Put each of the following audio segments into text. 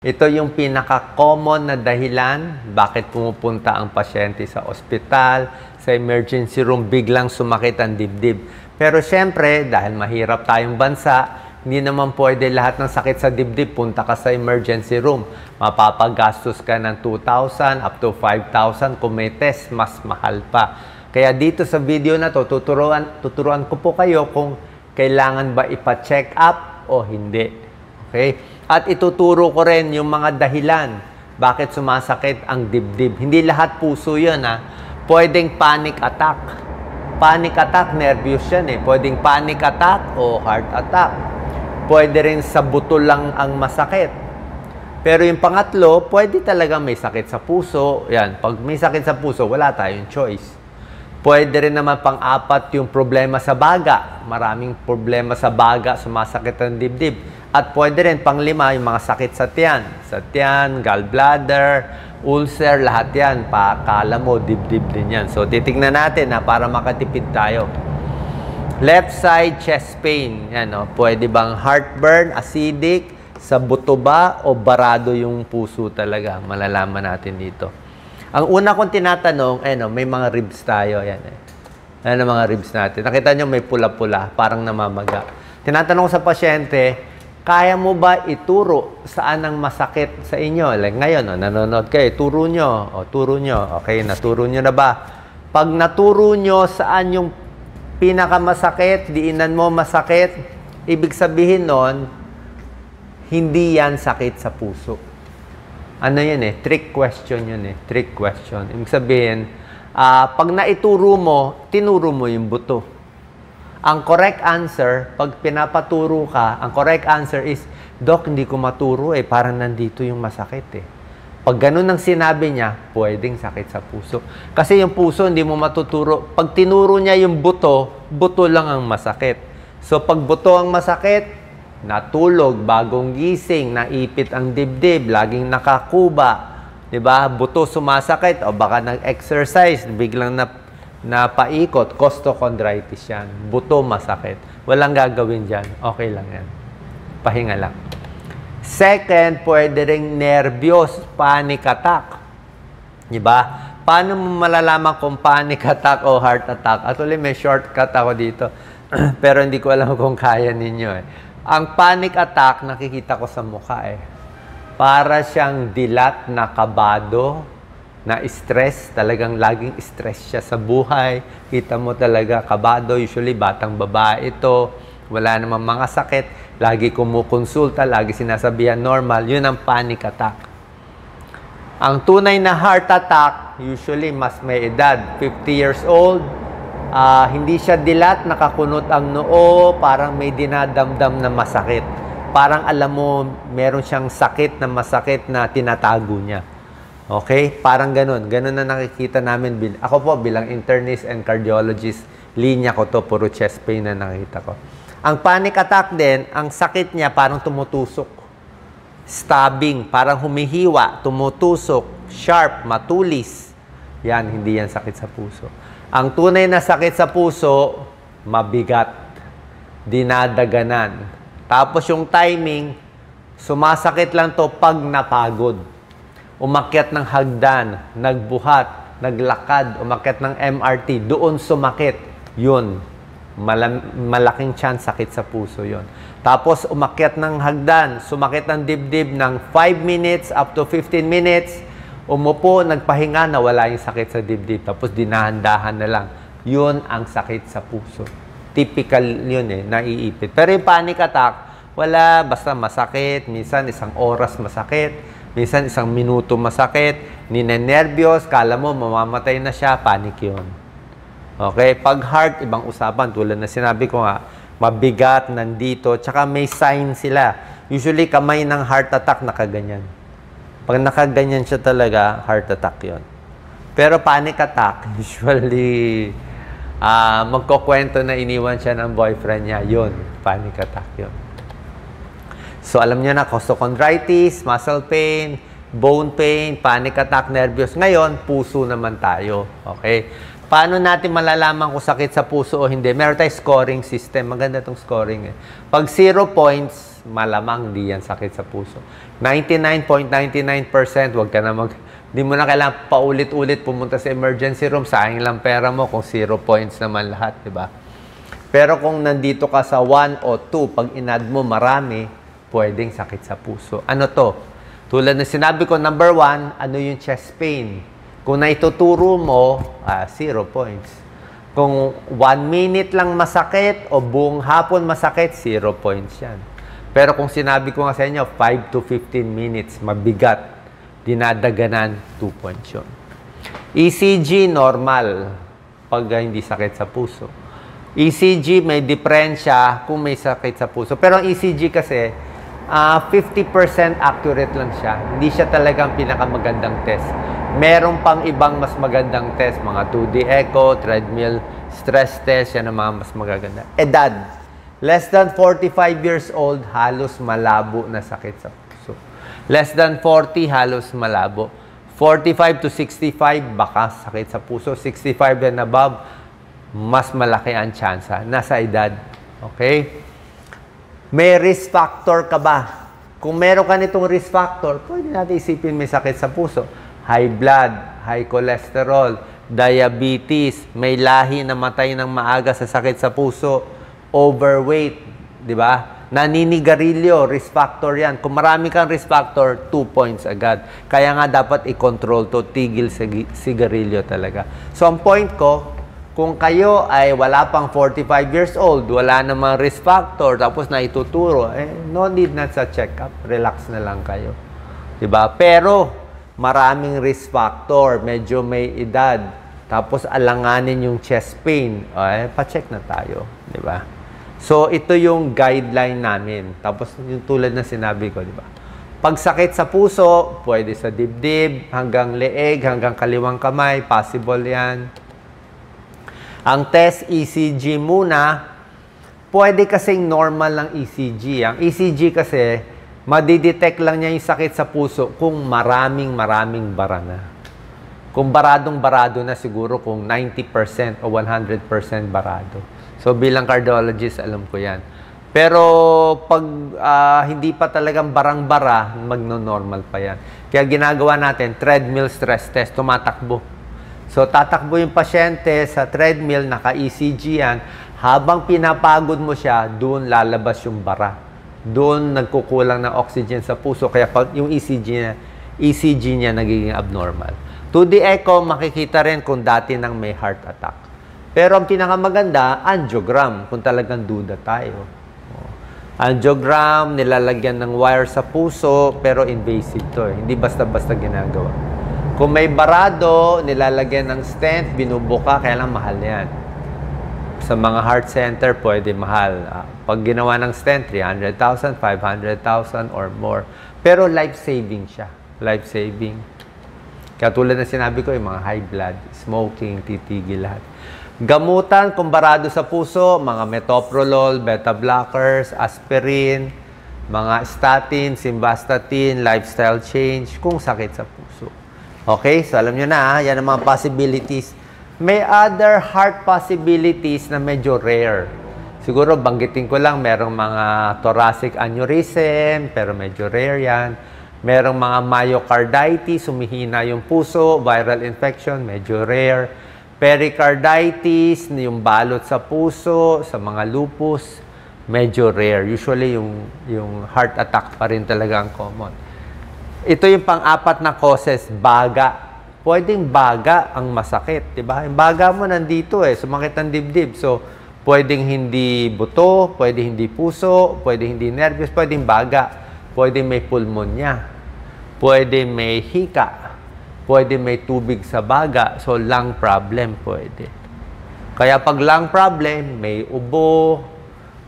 Ito yung pinaka-common na dahilan bakit pumupunta ang pasyente sa ospital, sa emergency room, biglang sumakit ang dibdib. Pero syempre, dahil mahirap tayong bansa, hindi naman pwede lahat ng sakit sa dibdib, punta ka sa emergency room. Mapapagastos ka ng 2,000 up to 5,000. Kung may test, mas mahal pa. Kaya dito sa video na to, tuturuan ko po kayo kung kailangan ba ipa-check up o hindi. Okay? At ituturo ko rin yung mga dahilan bakit sumasakit ang dibdib. Hindi lahat puso yun, ha? Pwedeng panic attack. Panic attack, nervous yan, eh. Pwedeng panic attack o heart attack. Pwede rin sa buto lang ang masakit. Pero yung pangatlo, pwede talaga may sakit sa puso. Yan, pag may sakit sa puso, wala tayong choice. Pwede rin naman pang-apat yung problema sa baga. Maraming problema sa baga, sumasakit ang dibdib. At pwede rin pang-lima yung mga sakit sa tiyan. Sa tiyan, gallbladder, ulcer, lahat yan. Pakala mo, dibdib din yan. So, titignan natin para makatipid tayo. Left side chest pain. Yan, no? Pwede bang heartburn, acidic, sa buto ba o barado yung puso talaga? Malalaman natin dito. Ang una kong tinatanong, may mga ribs tayo. Yan, Yan ang mga ribs natin. Nakita nyo may pula-pula, parang namamaga. Tinatanong ko sa pasyente, kaya mo ba ituro saan ang masakit sa inyo? Like ngayon, nanonood kayo, turo nyo. Turo nyo. Okay, naturo nyo na ba? Pag naturo nyo saan yung pinakamasakit, diinan mo masakit, ibig sabihin nun, hindi yan sakit sa puso. Ano yan trick question yun trick question. Ibig sabihin, pag naituro mo, tinuro mo yung buto. Ang correct answer, pag pinapaturo ka, ang correct answer is, Doc, hindi ko maturo parang nandito yung masakit Pag ganun ang sinabi niya, pwedeng sakit sa puso. Kasi yung puso, hindi mo matuturo. Pag tinuro niya yung buto, buto lang ang masakit. So, pag buto ang masakit, natulog, bagong gising, naipit ang dibdib, laging nakakuba, diba? Buto sumasakit, o baka nag-exercise, biglang napaikot, costochondritis yan. Buto masakit. Walang gagawin dyan. Okay lang yan. Pahinga lang. Second, pwede ring nervyos, panic attack. Diba? Paano mo malalaman kung panic attack o heart attack? Actually, may shortcut ako dito. Pero hindi ko alam kung kaya ninyo Ang panic attack, nakikita ko sa mukha Para siyang dilat na kabado, na stress, talagang laging stress siya sa buhay. Kita mo talaga kabado, usually batang babae ito, wala namang mga sakit, lagi kumukonsulta, lagi sinasabihan normal, yun ang panic attack. Ang tunay na heart attack, usually mas may edad, 50 years old, hindi siya dilat, nakakunot ang noo, parang may dinadamdam na masakit. Parang alam mo, meron siyang sakit na masakit na tinatago niya. Okay? Parang ganun. Ganun na nakikita namin. Ako po, bilang internist and cardiologist, linya ko to, puro chest pain na nakita ko. Ang panic attack din, ang sakit niya parang tumutusok. Stabbing, parang humihiwa, tumutusok, sharp, matulis. Yan, hindi yan sakit sa puso. Ang tunay na sakit sa puso, mabigat, dinadaganan. Tapos yung timing, sumasakit lang to pag napagod. Umakyat ng hagdan, nagbuhat, naglakad, umakyat ng MRT, doon sumakit. Yun, malaking chance sakit sa puso yun. Tapos umakyat ng hagdan, sumakit ang dibdib ng 5 minutes up to 15 minutes, umupo, nagpahinga, nawala yung sakit sa dibdib. Tapos dinahandahan na lang. Yun ang sakit sa puso. Typical yun naiipit. Pero yung panic attack, wala, basta masakit. Minsan isang oras masakit. Minsan isang minuto masakit. Ninenervyos, kala mo mamamatay na siya, panic yun. Okay? Pag heart, ibang usapan. Tulad na sinabi ko nga, mabigat, nandito. Tsaka may sign sila. Usually, kamay ng heart attack nakaganyan. Pag nakaganyan siya talaga, heart attack yon. Pero panic attack, usually, magkukwento na iniwan siya ng boyfriend niya. Yun, panic attack yun. So, alam niyo na, costochondritis, muscle pain, bone pain, panic attack, nervyos. Ngayon, puso naman tayo. Okay? Paano natin malalaman kung sakit sa puso o hindi? Meron tayong scoring system. Maganda itong scoring Pag 0 points, malamang di yan sakit sa puso. 99.99%, wag ka na di mo na kailangan paulit-ulit pumunta sa emergency room, sayang lang pera mo kung 0 points naman lahat, di ba? Pero kung nandito ka sa 1 o 2, pag inad mo marami, pwedeng sakit sa puso. Ano to? Tulad na sinabi ko, number 1, ano yung chest pain? Kung naituturo mo, 0 points. Kung 1 minute lang masakit o buong hapon masakit, 0 points yan. Pero kung sinabi ko nga sa inyo, 5 to 15 minutes, mabigat, dinadaganan, 2 points yun. ECG, normal, pag hindi sakit sa puso. ECG, may diferensya kung may sakit sa puso. Pero ang ECG kasi, 50% accurate lang siya. Hindi siya talagang pinakamagandang test. Meron pang ibang mas magandang test, mga 2D echo, treadmill, stress test, yan ang mga mas magaganda. Edad, less than 45 years old, halos malabo na sakit sa puso. Less than 40, halos malabo. 45 to 65, baka sakit sa puso. 65 and above, mas malaki ang tsansa. Nasa edad. Okay? May risk factor ka ba? Kung meron ka nitong risk factor, pwede natin isipin may sakit sa puso. High blood, high cholesterol, diabetes, may lahi na matay ng maaga sa sakit sa puso, overweight, di ba? Naninigarilyo, risk factor yan. Kung marami kang risk factor, 2 points agad. Kaya nga dapat i-control to, tigil sigarilyo talaga. So ang point ko, kung kayo ay wala pang 45 years old, wala namang risk factor, tapos na ituturo, no need na sa check-up. Relax na lang kayo. Diba? Pero, maraming risk factor, medyo may edad, tapos alanganin yung chest pain, pa-check na tayo. Diba? So, ito yung guideline namin. Tapos, yung tulad na sinabi ko, diba? Pag sakit sa puso, pwede sa dibdib, hanggang leeg, hanggang kaliwang kamay, possible yan. Ang test ECG muna, pwede kasing normal lang ECG. Ang ECG kasi, madidetect lang niya yung sakit sa puso kung maraming bara na. Kung baradong-barado na siguro kung 90% o 100% barado. So bilang cardiologist, alam ko yan. Pero pag hindi pa talagang barang-bara, magno-normal pa yan. Kaya ginagawa natin, treadmill stress test, tumatakbo. So, tatakbo yung pasyente sa treadmill, naka-ECG yan. Habang pinapagod mo siya, doon lalabas yung bara. Doon nagkukulang ng oxygen sa puso. Kaya pag yung ECG niya nagiging abnormal. 2D echo, makikita rin kung dati nang may heart attack. Pero ang pinakamaganda, angiogram, kung talagang duda tayo. Angiogram, nilalagyan ng wire sa puso, pero invasive to. Hindi basta-basta ginagawa. Kung may barado, nilalagyan ng stent, binubuka, kaya lang mahal yan. Sa mga heart center, pwede mahal. Pag ginawa ng stent, 300,000, 500,000 or more. Pero life-saving siya. Life-saving. Kaya tulad na sinabi ko, yung mga high blood, smoking, titigil lahat. Gamutan, kung barado sa puso, mga metoprolol, beta blockers, aspirin, mga statin, simvastatin, lifestyle change, kung sakit sa puso. Okay, so alam nyo na, yan ang mga possibilities. May other heart possibilities na medyo rare. Siguro banggitin ko lang, merong mga thoracic aneurysm, pero medyo rare yan. Merong mga myocarditis, humihina yung puso, viral infection, medyo rare. Pericarditis, yung balot sa puso, sa mga lupus, medyo rare. Usually, yung heart attack pa rin talaga ang common. Ito yung pang-apat na causes, baga. Pwedeng baga ang masakit, di ba? Yung baga mo nandito sumakit ang dibdib. So, pwedeng hindi buto, pwedeng hindi puso, pwedeng hindi nervous, pwedeng baga. Pwedeng may pulmonya, pwedeng may hika, pwedeng may tubig sa baga. So, lung problem pwede. Kaya pag lung problem, may ubo,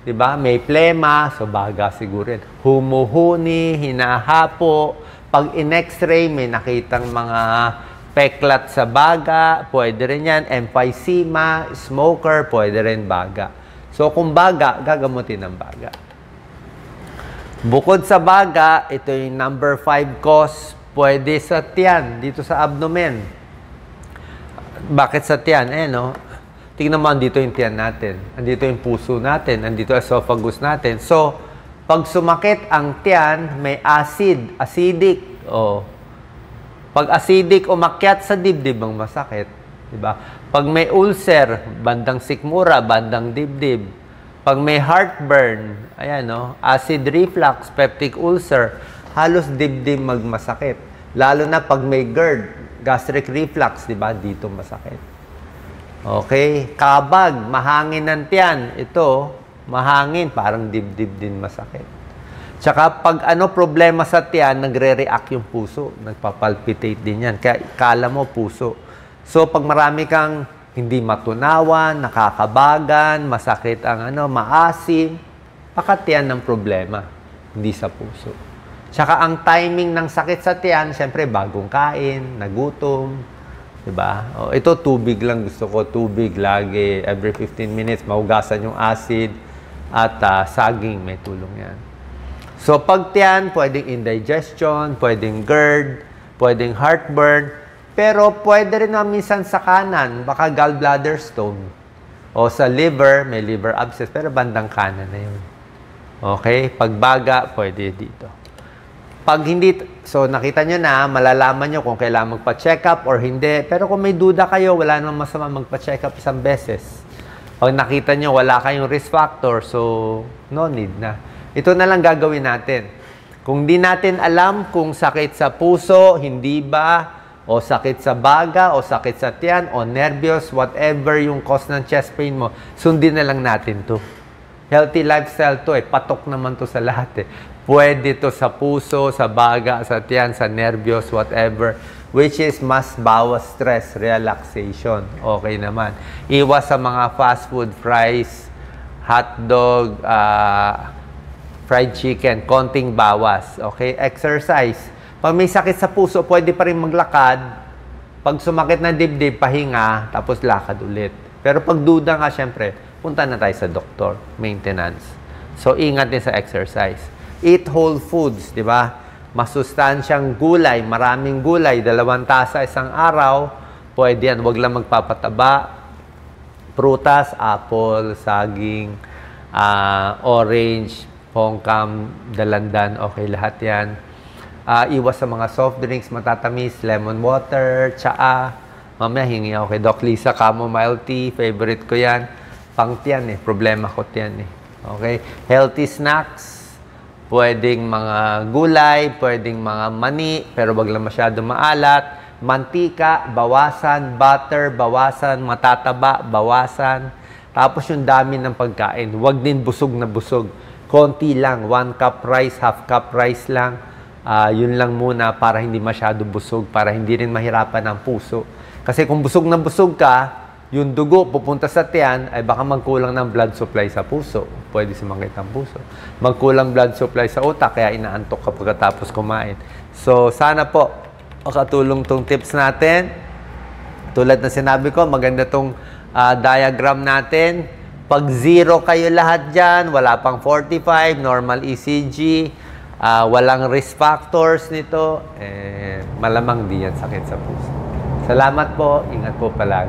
di ba? May plema, so baga siguro rin. Humuhuni, hinahapo. Pag in-x-ray, may nakitang mga peklat sa baga, pwede rin yan. Emphysema, smoker, pwede rin baga. So, kung baga, gagamutin ng baga. Bukod sa baga, ito yung number 5 cause, pwede sa tiyan, dito sa abdomen. Bakit sa tiyan? Tingnan mo, andito yung tiyan natin. Andito yung puso natin. Andito esophagus natin. So, Pag sumakit ang tiyan, may acidic. O, pag acidic umakyat sa dibdib ang masakit. Diba? Pag may ulcer, bandang sikmura, bandang dibdib. Pag may heartburn, ayan, no? Acid reflux, peptic ulcer, halos dibdib magmasakit. Lalo na pag may GERD, gastric reflux, diba? Dito masakit. Okay? Kabag, mahangin ng tiyan. Ito, mahangin, parang dibdib din masakit. Tsaka pag problema sa tiyan, nagre-react yung puso. Nagpapalpitate din yan. Kaya kala mo puso. So, pag marami kang hindi matunawan, nakakabagan, masakit ang maasim, baka tiyan ng problema, hindi sa puso. Tsaka ang timing ng sakit sa tiyan, syempre bagong kain, nagutom, diba? O, ito tubig lang gusto ko, tubig lagi, every 15 minutes, mahugasan yung acid, at saging, may tulong yan. So, pag tiyan, pwedeng indigestion, pwedeng GERD, pwedeng heartburn, pero pwede rin na minsan sa kanan, baka gallbladder stone. O sa liver, may liver abscess, pero bandang kanan na yun. Okay? Pag baga, pwede dito. Pag hindi, so nakita nyo na, malalaman nyo kung kailangan magpa-check up or hindi. Pero kung may duda kayo, wala namang masama magpa-check up isang beses. Pag nakita nyo, wala kayong risk factor, so no need na. Ito na lang gagawin natin. Kung di natin alam kung sakit sa puso, hindi ba, o sakit sa baga, o sakit sa tiyan, o nervyos, whatever yung cause ng chest pain mo, sundin na lang natin to. Healthy lifestyle to patok naman to sa lahat Pwede to sa puso, sa baga, sa tiyan, sa nervyos, whatever. Which is mas bawas stress, relaxation. Okay naman. Iwas sa mga fast food, fries, hotdog, fried chicken, konting bawas. Okay? Exercise. Pag may sakit sa puso, pwede pa rin maglakad. Pag sumakit na dibdib, pahinga, tapos lakad ulit. Pero pag duda nga, syempre, punta na tayo sa doktor, maintenance. So, ingat din sa exercise. Eat whole foods, di ba? Masustansyang gulay, maraming gulay, 2 tasa isang araw, pwede yan. Huwag lang magpapataba. Prutas, apple, saging, orange, pongkam, dalandan, okay lahat yan. Iwas sa mga soft drinks, matatamis, lemon water, tsaa. Mamaya hingi ako kay Doc Lisa, chamomile tea, favorite ko yan. Pangtiyan problema ko tiyan Okay? Healthy snacks, pwedeng mga gulay, pwedeng mga mani, pero wag lang masyado maalat. Mantika, bawasan. Butter, bawasan. Matataba, bawasan. Tapos yung dami ng pagkain, wag din busog na busog. Konti lang, 1 cup rice, half cup rice lang. Yun lang muna para hindi masyado busog, para hindi rin mahirapan ang puso. Kasi kung busog na busog ka, yung dugo pupunta sa tiyan, ay baka magkulang ng blood supply sa puso. Pwede sumakit ang puso. Magkulang blood supply sa utak, kaya inaantok ka pagkatapos kumain. So, sana po, makatulong tong tips natin. Tulad na sinabi ko, maganda tong diagram natin. Pag 0 kayo lahat dyan, wala pang 45, normal ECG, walang risk factors nito, malamang di yan sakit sa puso. Salamat po, ingat po palagi.